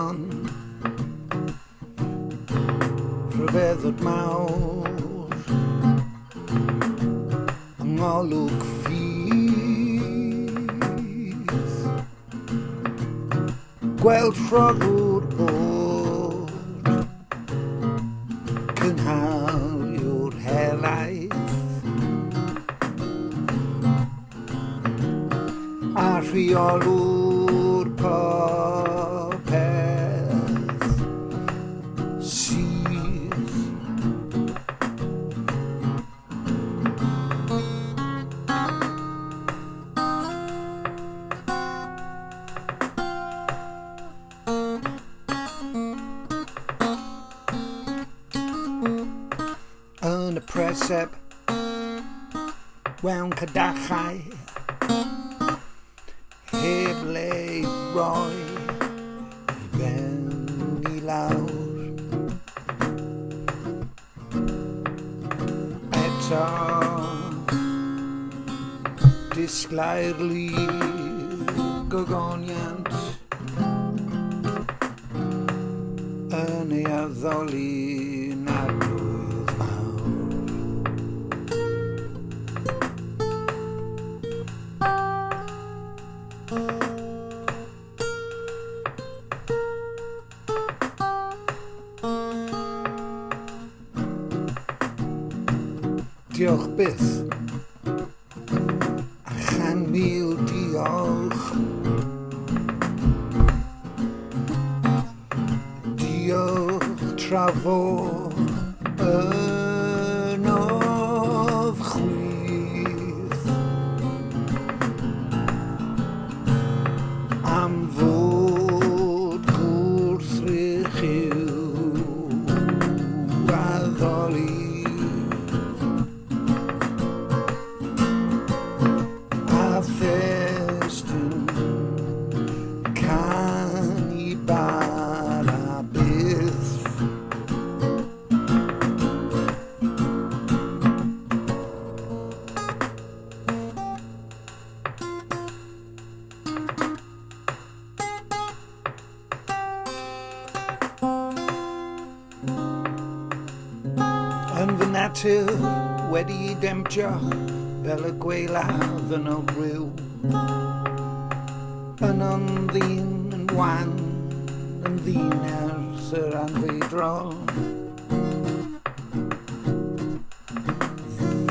ffon rhyfeddod mawr yng ngolwg ffys gweld rhoddwr bod cynhaliwr helaeth a rheolwr popeth sydd yn y preseb mewn cadachau heb le i roi i ben i lawr eto disglau'r lyf gogoniant yn ei addoli na'r blwydd mawr. Diolch byth a 100,000 diolch. Diolch trafod yn oedd chwith am fod gwrthrych i'w addoli Festyn can i bara byth yn fy natur wedi demtio fel y gweilad yn o ryw yn ddyn yn wan yn ddyn ers yr anfeidrol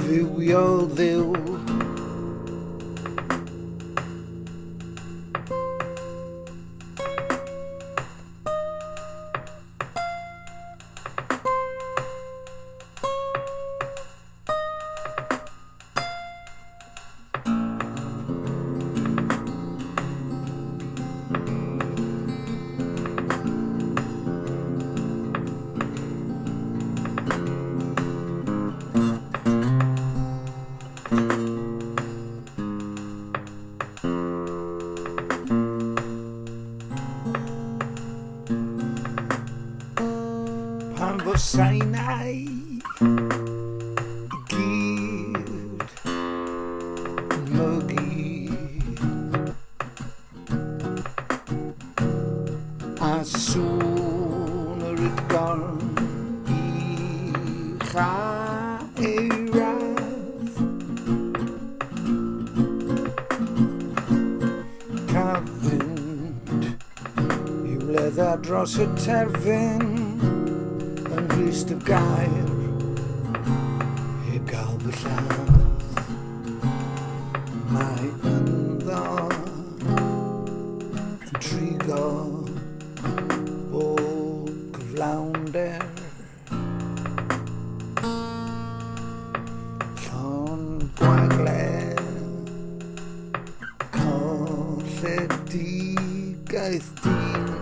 fywio ddiw pan fosai'nau i gyd yn mygu a sŵn yr ydgorn i chaeraeth caf fynd i wledda dros y terfyn yn rhys y gair heb gael fy lladd mae ynddo yn trigo bob gyflawnder llon gwagle colledigaeth dyn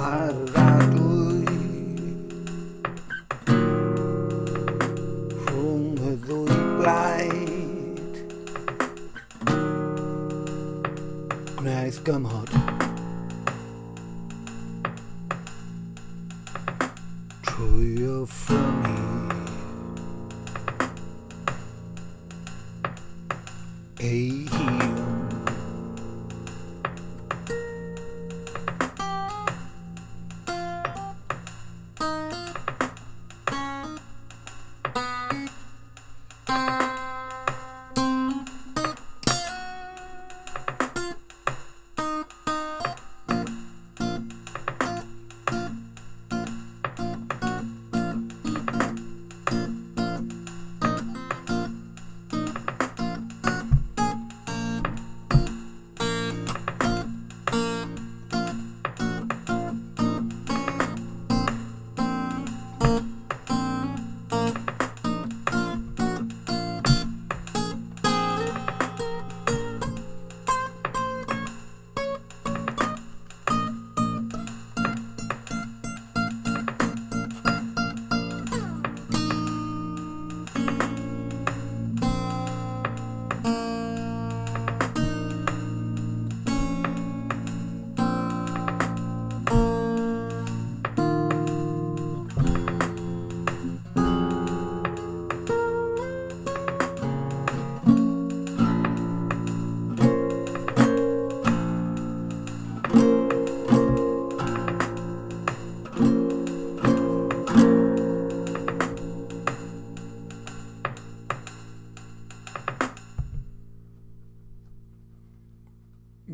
ar yr adwy rhwng y ddwy blaid Gwnaeth Gymod trwy y ffwni ei hun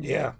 Yeah.